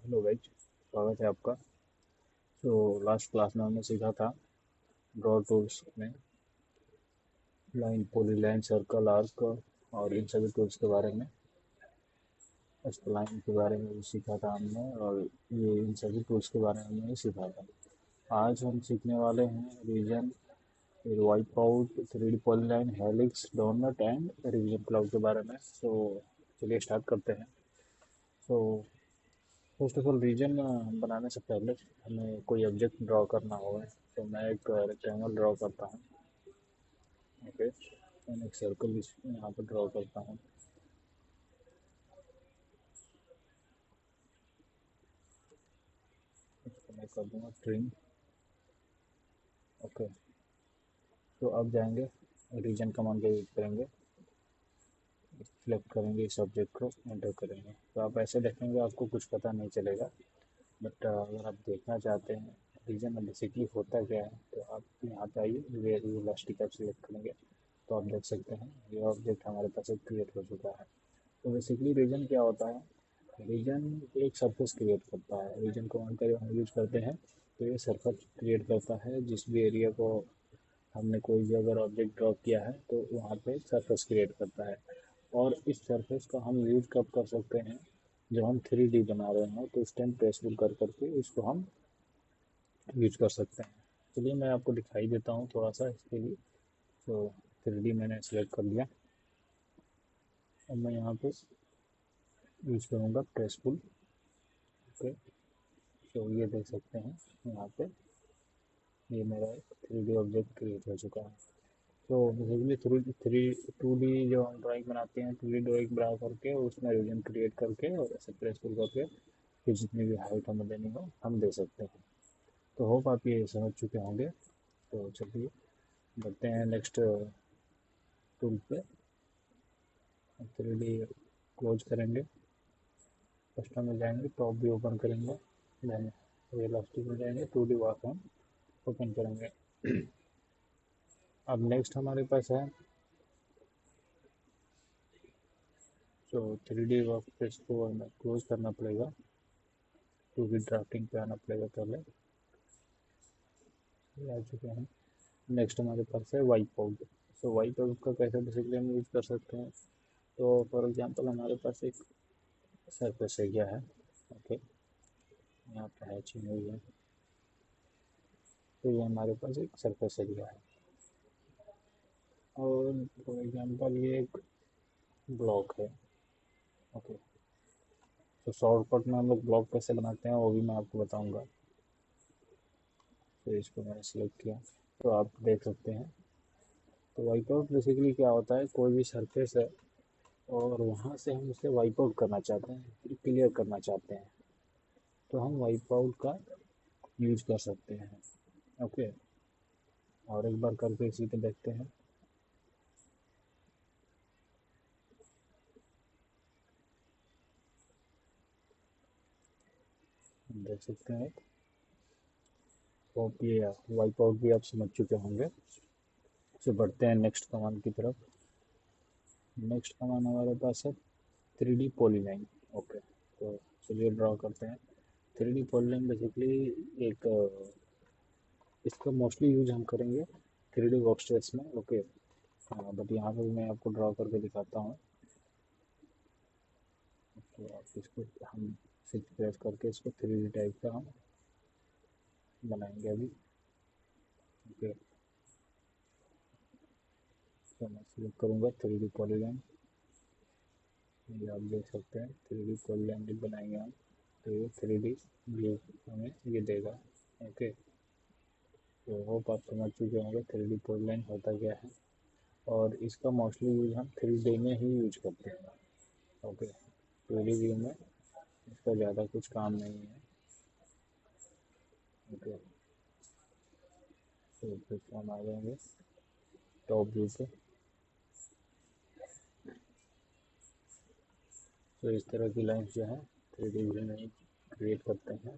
Hello guys, स्वागत है आपका। लास्ट क्लास में हमने सीखा था ड्रॉ टूल्स में लाइन, पॉलीलाइन, सर्कल, आर्क और इन सभी टूल्स के बारे में, स्प्लाइन के बारे में भी सीखा था हमने, और ये इन सभी टूल्स के बारे में हमने सीखा था। आज हम सीखने वाले हैं region, wipe out, 3D polyline, helix, donut and revision cloud के बारे में। चलिए स्टार्ट करते हैं। So first of all, region बनाने से पहले हमें कोई ऑब्जेक्ट ड्रॉ करना होगा। तो मैं एक रेक्टेंगल ड्रॉ करता हूँ। ओके, मैं एक सर्कल यहाँ पर ड्रॉ करता हूँ। इसको मैं कर दूँगा ट्रिम। ओके, तो अब जाएंगे रीजन कमांड का यूज करेंगे, सिलेक्ट करेंगे इस ऑब्जेक्ट को, एंटर करेंगे। तो आप ऐसे देखेंगे, आपको कुछ पता नहीं चलेगा, बट अगर आप देखना चाहते हैं रीजन में बेसिकली होता क्या है, तो आप यहाँ पे आइए, वेयर इलास्टिक आप सिलेक्ट करेंगे तो आप देख सकते हैं ये ऑब्जेक्ट हमारे पास एक क्रिएट हो चुका है। तो बेसिकली रीजन क्या होता है? रीजन एक सरफेस क्रिएट करता है। रीजन कमांड का हम यूज करते हैं तो ये सरफेस क्रिएट करता है। जिस भी एरिया को हमने कोई भी अगर ऑब्जेक्ट ड्रॉ किया है तो वहाँ पे सरफेस क्रिएट करता है। और इस सरफेस का हम यूज कब कर सकते हैं? जब हम 3D बना रहे हैं तो उस टाइम प्रेसफुल कर करके इसको हम यूज कर सकते हैं। चलिए मैं आपको दिखाई देता हूँ थोड़ा सा इसके लिए। तो 3D मैंने सेलेक्ट कर लिया। अब मैं यहाँ पे यूज करूँगा प्रेसफुल। ओके, तो ये देख सकते हैं यहाँ पे ये मेरा एक 3D ऑब्जेक्ट क्रिएट हो चुका है। तो बेसिकली थ्रू थ्री 2D जो हम ड्राइंग बनाते हैं, 2D ड्राइंग बना करके उसमें रीजन क्रिएट करके और ऐसे प्रेसफुल करके फिर जितनी भी हाइट हमें देनी हो हम दे सकते हैं। तो होप आप ये समझ चुके होंगे। तो चलिए बढ़ते हैं नेक्स्ट टूल पे। 3D क्लोज करेंगे, कस्टम में जाएंगे, टॉप भी ओपन करेंगे, देन इलास्टिक में जाएंगे, 2D वर्क हम ओपन करेंगे। अब नेक्स्ट हमारे पास है, तो 3D वर्क पेज को हमें क्लोज करना पड़ेगा, 2D ड्राफ्टिंग पे आना पड़ेगा पहले। ये आ चुके हैं। नेक्स्ट हमारे पास है वाइप आउट। सो वाइप आउट का कैसे बेसिकली हम यूज कर सकते हैं? तो फॉर एग्जांपल हमारे पास एक सरफेस एरिया है। ओके, यहाँ पे हैचिंग हुई है, तो ये हमारे पास एक सरफेस एरिया है। और फॉर एग्जांपल ये एक ब्लॉक है। ओके, तो शॉर्टकट में हम लोग ब्लॉक कैसे बनाते हैं वो भी मैं आपको बताऊंगा। तो इसको मैंने सिलेक्ट किया, तो आप देख सकते हैं। तो वाइप आउट बेसिकली क्या होता है? कोई भी सरफेस है और वहाँ से हम उसे वाइप आउट करना चाहते हैं, क्लियर करना चाहते हैं, तो हम वाइप आउट का यूज कर सकते हैं। ओके, और एक बार करके इसी पे देखते हैं। देख सकते हैं, तो ये वाइप आउट भी आप समझ चुके होंगे। तो बढ़ते हैं नेक्स्ट कमांड की तरफ। नेक्स्ट कमांड हमारे पास है 3D पॉलीलाइन। ओके, तो चलिए ड्रॉ करते हैं। 3D पॉलीलाइन बेसिकली एक इसका मोस्टली यूज हम करेंगे 3D वर्कस्पेस में। ओके, हाँ, बट यहाँ पे मैं आपको ड्रॉ करके दिखाता हूँ। तो आप इसको हम शिफ्ट प्रेस करके इसको 3D टाइप का हम बनाएंगे अभी। ओके, तो मैं सिलेक्ट करूँगा 3D पॉलीलाइन। ये आप देख सकते हैं 3D पॉलीलाइन भी बनाएंगे हम, तो ये 3D व्यू हमें ये देगा। ओके, तो होप आप समझ चुके होंगे 3D पॉलीलाइन होता क्या है, और इसका मोस्टली यूज हम 3D में ही यूज करते हैं। ओके, 2D व्यू में इसका ज़्यादा कुछ काम नहीं है। ओके, तो फिर हम आ जाएंगे टॉप व्यू पे। तो इस तरह की लाइन्स जो है 3D व्यू में क्रिएट करते हैं,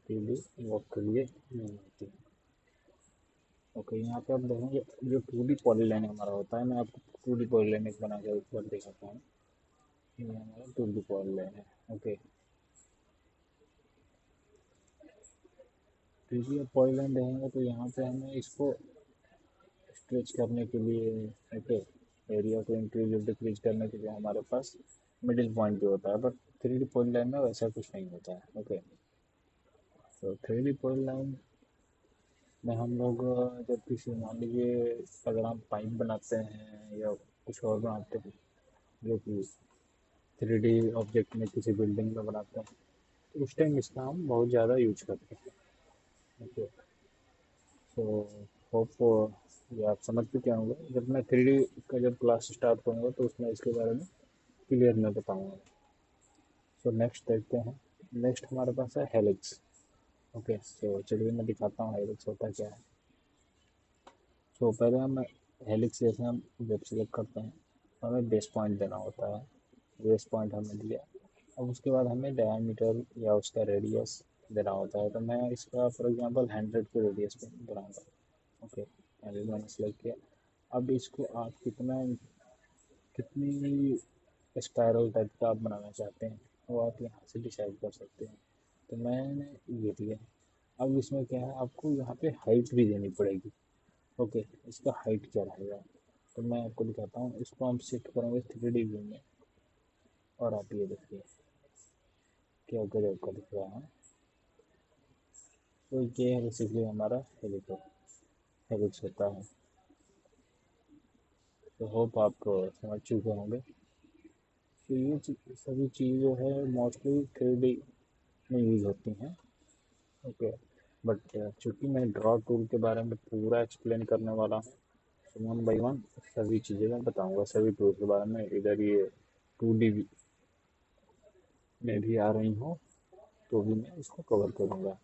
3D वर्क के लिए नहीं होती है। ओके, यहाँ पे आप देखेंगे जो 2D पॉलीलाइन हमारा होता है, मैं आपको 2D पॉलीलाइन एक बना के ऊपर दिखाता हूँ। ये हमारा 2D पॉलीलाइन है। ओके, क्योंकि अब पॉइंट रहेंगे तो यहाँ पे हमें इसको स्ट्रेच करने के लिए, ओके, एरिया को इंक्रीज और डिक्रीज करने के लिए हमारे पास मिडिल पॉइंट भी होता है, बट 3D पॉइंट लाइन में वैसा कुछ नहीं होता है। ओके, तो 3D पॉइंट लाइन में हम लोग जब किसी, मान लीजिए अगर हम पाइप बनाते हैं या कुछ और बनाते हैं जो कि 3D ऑब्जेक्ट में किसी बिल्डिंग में बनाते हैं, तो उस टाइम इसका हम बहुत ज़्यादा यूज करते हैं। ओके, तो होप ये आप समझ चुके होंगे। जब मैं 3D का जब क्लास स्टार्ट करूँगा तो उसमें इसके बारे में क्लियर मैं बताऊँगा। सो नेक्स्ट देखते हैं। नेक्स्ट हमारे पास है हेलिक्स। ओके, तो चलिए मैं दिखाता हूँ हेलिक्स होता क्या है। सो पहले हम हेलिक्स जैसे हम जब सिलेक्ट करते हैं तो हमें बेस पॉइंट देना होता है। बेस पॉइंट हमने दिया, अब उसके बाद हमें डायमीटर या उसका रेडियस देना होता है। तो मैं इसका फॉर एग्जांपल 100 के रेडियस पे बनाऊंगा। ओके, 100 मैंने सेलेक्ट किया। अब इसको आप कितनी स्पायरल टाइप का आप बनाना चाहते हैं वो आप यहाँ से डिसाइड कर सकते हैं। तो मैंने ये दिया। अब इसमें क्या है, आपको यहाँ पे हाइट भी देनी पड़ेगी। ओके, इसका हाइट क्या रहेगा तो मैं आपको दिखाता हूँ। इसको हम शिफ्ट करेंगे 3D व्यू में, और आप ये देखिए क्या गजब का दिख रहा है। तो ये है बेसिकली हमारा हेलिक्स होता है। तो होप आप समझ चुके होंगे। तो ये सभी चीज़ जो है मोस्टली 3D में यूज़ होती हैं। ओके, बट चूँकि मैं ड्रॉ टूल के बारे में पूरा एक्सप्लेन करने वाला हूँ, तो वन बाई वन सभी चीज़ें मैं बताऊँगा, सभी टूल के बारे में। इधर ये 2D में भी आ रही हो तो भी मैं इसको कवर करूँगा।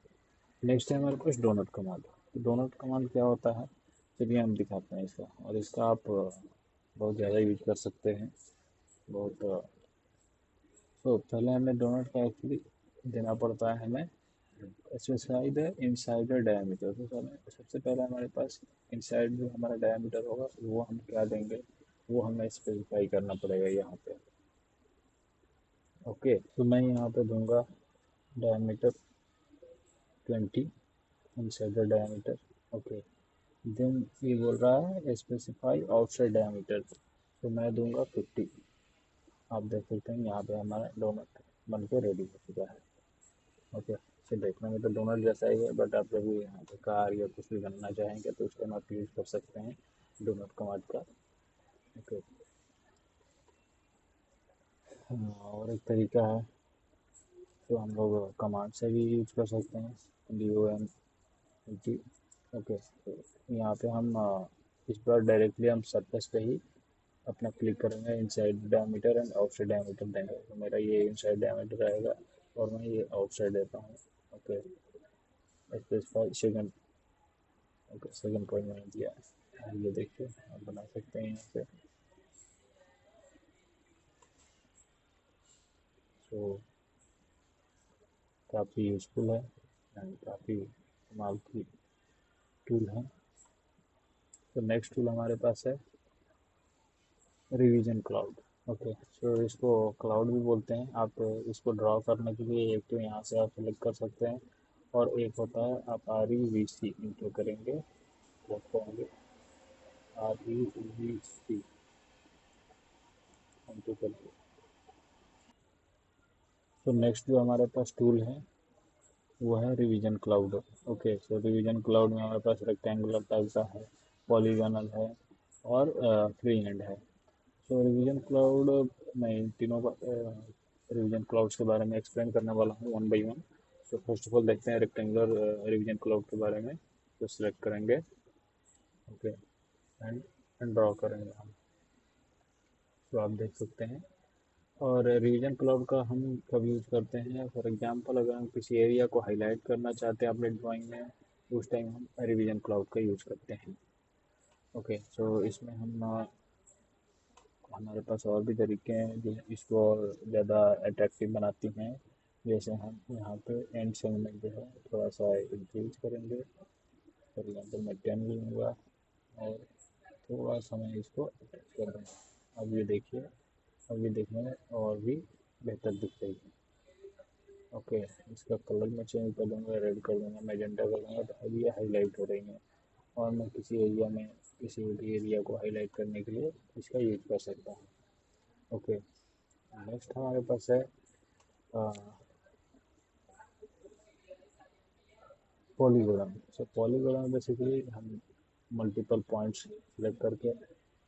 नेक्स्ट है हमारे पास डोनट कमांड। तो डोनट कमांड क्या होता है, चलिए हम दिखाते हैं इसका। और इसका आप बहुत ज़्यादा यूज कर सकते हैं, बहुत। तो पहले हमें डोनट का एक्चुअली देना पड़ता है हमें स्पेसिफाई द इनसाइडर डायमीटर। तो सबसे पहले हमारे पास इनसाइड जो हमारा डायमीटर होगा वो हम क्या देंगे, वो हमें स्पेसिफाई करना पड़ेगा यहाँ पे। ओके, तो मैं यहाँ पे दूंगा diameter 20 inside the diameter. Okay, then ये बोल रहा है स्पेसिफाई आउटसाइड डायमीटर, तो मैं दूंगा 50। आप देख सकते हैं यहाँ पे हमारा डोनट बन के रेडी हो चुका है। ओके, इसे देखने में तो डोनट जैसा ही है, बट आप जब यहाँ पे कार या कुछ भी बनना चाहेंगे तो उसका आप यूज़ कर सकते हैं डोनट कमांड का। ओके, और एक तरीका है तो हम लोग कमांड से भी यूज कर सकते हैं, DOM। ओके, तो यहाँ पे हम इस बार डायरेक्टली हम सरफेस पे ही अपना क्लिक करेंगे, inside diameter and outside diameter देंगे। तो मेरा ये इनसाइड डायमीटर रहेगा और मैं ये आउटसाइड देता हूँ। Okay, specify second. Okay, second point मैंने दिया है, ये देखिए आप बना सकते हैं यहाँ से। सो काफ़ी यूज़फुल है एंड काफ़ी कमाल की टूल है। तो नेक्स्ट टूल हमारे पास है रिवीजन क्लाउड। ओके, सो इसको क्लाउड भी बोलते हैं। आप इसको ड्रॉ करने के लिए एक तो यहाँ से आप सेलेक्ट कर सकते हैं, और एक होता है आप REVC इंटर करेंगे, सेलेक्ट करेंगे REVC इंटर करके। तो नेक्स्ट जो हमारे पास टूल है वो है रिवीजन क्लाउड। ओके, सो रिवीजन क्लाउड में हमारे पास रेक्टेंगुलर टाइप का है, पॉलीगोनल है और फ्री हैंड है। तो रिवीजन क्लाउड, मैं इन तीनों का रिवीजन क्लाउड्स के बारे में एक्सप्लेन करने वाला हूँ वन बाई वन। तो फर्स्ट ऑफ ऑल देखते हैं रेक्टेंगुलर रिवीजन क्लाउड के बारे में। तो सिलेक्ट करेंगे, ओके, एंड ड्रॉ करेंगे हम। तो आप देख सकते हैं। और रिवीजन क्लाउड का हम कब यूज़ करते हैं, फॉर एग्जांपल अगर हम किसी एरिया को हाईलाइट करना चाहते हैं अपने ड्राइंग में, उस टाइम हम रिवीजन क्लाउड का यूज़ करते हैं। ओके, सो इसमें हम हमारे पास और भी तरीके हैं जो इसको और ज़्यादा अट्रैक्टिव बनाती हैं। जैसे हम यहाँ पे एंड सेगमेंट जो है थोड़ा सा इंक्रीज करेंगे, फॉर एग्जाम्पल मैं 10 लूँगा और थोड़ा सा मैं इसको अटैच कर दूँगा। अब ये देखिए, अब ये देखने में और भी बेहतर दिख रही है। इसका कलर मैं चेंज कर दूँगा, रेड कर दूँगा, मैजेंटा कर दूँगा, तो अब ये हाईलाइट हो रही हैं। और मैं किसी एरिया में किसी भी एरिया को हाईलाइट करने के लिए इसका यूज कर सकता हूँ। ओके, नेक्स्ट हमारे पास है पॉलीगोन। सो पॉलीगोन बेसिकली हम मल्टीपल पॉइंट्स सेलेक्ट करके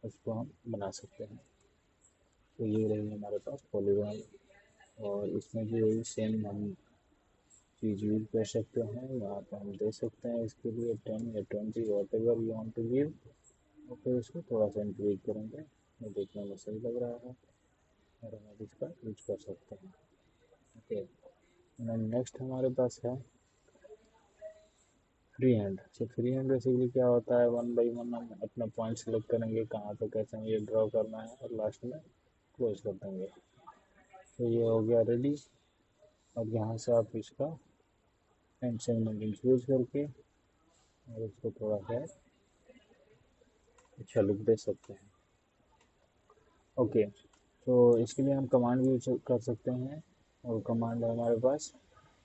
उसको हम बना सकते हैं। तो ये रही हमारे पास पॉलीगोन, और इसमें भी वही सेम हम चीज़ यूज कर सकते हैं। यहाँ पर हम दे सकते हैं इसके लिए 10 या 20 whatever you want to give, और फिर इसको थोड़ा सा इंक्रीज करेंगे, ये देखने में सही लग रहा है और हम इसका यूज कर सकते हैं। ओके, नेक्स्ट हमारे पास है free hand. So free hand basically क्या होता है, वन बाई वन हम अपना पॉइंट सेलेक्ट करेंगे कहाँ पे कैसे हमें ये ड्रॉ करना है, और लास्ट में क्लोज कर देंगे। तो ये हो गया रेडी। और यहाँ से आप इसका एंड सेगमेंट इंक्रीज करके और इसको थोड़ा सा अच्छा लुक दे सकते हैं। ओके, तो इसके लिए हम कमांड भी यूज कर सकते हैं, और कमांड है हमारे पास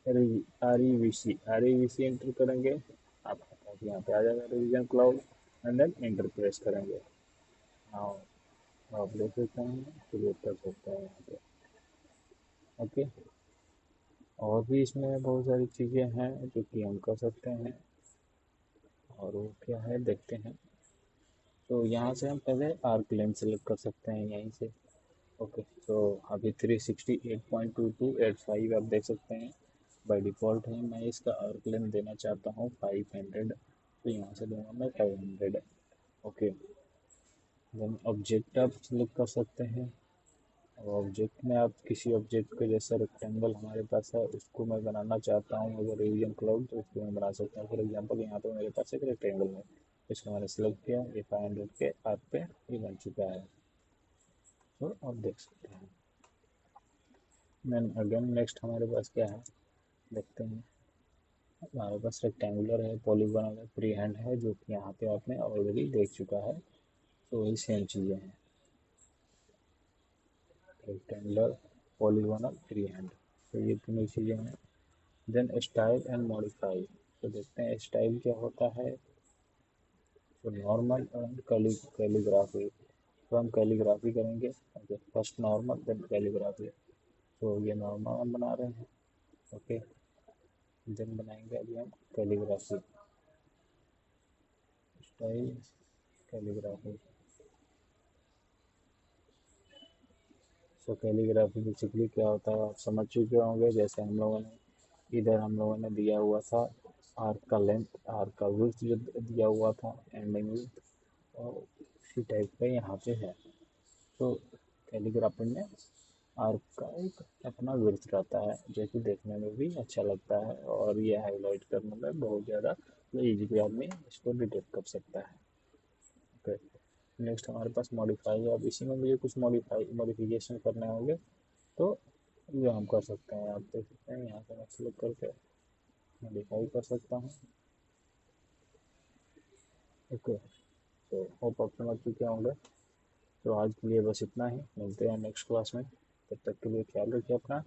REVC एंटर करेंगे, आप यहाँ पे आ जाएगा revision cloud, and then enter press करेंगे। हाँ, आप देख सकते हैं क्रिएट कर सकते हैं यहाँ पे। ओके, और भी इसमें बहुत सारी चीज़ें हैं जो कि हम कर सकते हैं, और वो क्या है देखते हैं। तो यहाँ से हम पहले आर्क लेंथ सेलेक्ट कर सकते हैं यहीं से। ओके, तो अभी 368.2285 आप देख सकते हैं बाय डिफ़ॉल्ट है। मैं इसका आर्क लेंथ देना चाहता हूँ 500, तो यहाँ से दूंगा मैं 500। ओके, देन ऑब्जेक्ट आप सेलेक्ट कर सकते हैं, और ऑब्जेक्ट में आप किसी ऑब्जेक्ट के जैसा रेक्टेंगल हमारे पास है उसको मैं बनाना चाहता हूँ, अगर रिवीजन क्लाउड तो उसको मैं बना सकता हूँ। फॉर एग्जांपल यहाँ पे मेरे पास एक रेक्टेंगल है, इसको मैंने सेलेक्ट किया, ये 500 के आर्क पे ये बन चुका है, तो आप देख सकते हैं। देन अगेन नेक्स्ट हमारे पास क्या है देखते हैं। हमारे पास रेक्टेंगुलर है, पॉलीगोनल है, फ्री हैंड है, जो कि यहाँ पे आपने ऑलरेडी देख चुका है। तो वही सेम चीज़ें हैं, रेक्टेंगुलर, पॉलीगोनल, फ्री हैंड, तो ये तीनों चीज़ें हैं। देन स्टाइल एंड मॉडिफाई, तो देखते हैं स्टाइल क्या होता है। तो नॉर्मल एंड कैलीग्राफी, तो हम कैलीग्राफी करेंगे। Okay, first normal then calligraphy, तो ये नॉर्मल हम बना रहे हैं। ओके, देन बनाएंगे अभी हम कैलीग्राफी, स्टाइल, कैलीग्राफी। सो कैलीग्राफी बेसिकली क्या होता है आप समझ चुके होंगे। जैसे हम लोगों ने इधर हम लोगों ने दिया हुआ था आर्क का लेंथ, आर्क का विड्थ जो दिया हुआ था, एंडिंग विड्थ, और उसी टाइप का यहाँ पे है। तो कैलीग्राफी में आर्क का एक अपना विड्थ रहता है, जो कि देखने में भी अच्छा लगता है, और ये हाईलाइट करने में बहुत ज़्यादा इजीली आदमी इसको डिटेक्ट कर सकता है। ओके, नेक्स्ट हमारे पास मॉडिफाई है। अब इसी में मुझे कुछ मॉडिफिकेशन करने होंगे, तो ये हम कर सकते हैं। आप देख सकते हैं यहाँ से मैं क्लिक करके मॉडिफाई कर सकता हूँ। ओके, तो होप आप समझ चुके होंगे। तो आज के लिए बस इतना ही, मिलते हैं नेक्स्ट क्लास में, तब तक के लिए ख्याल रखिए अपना।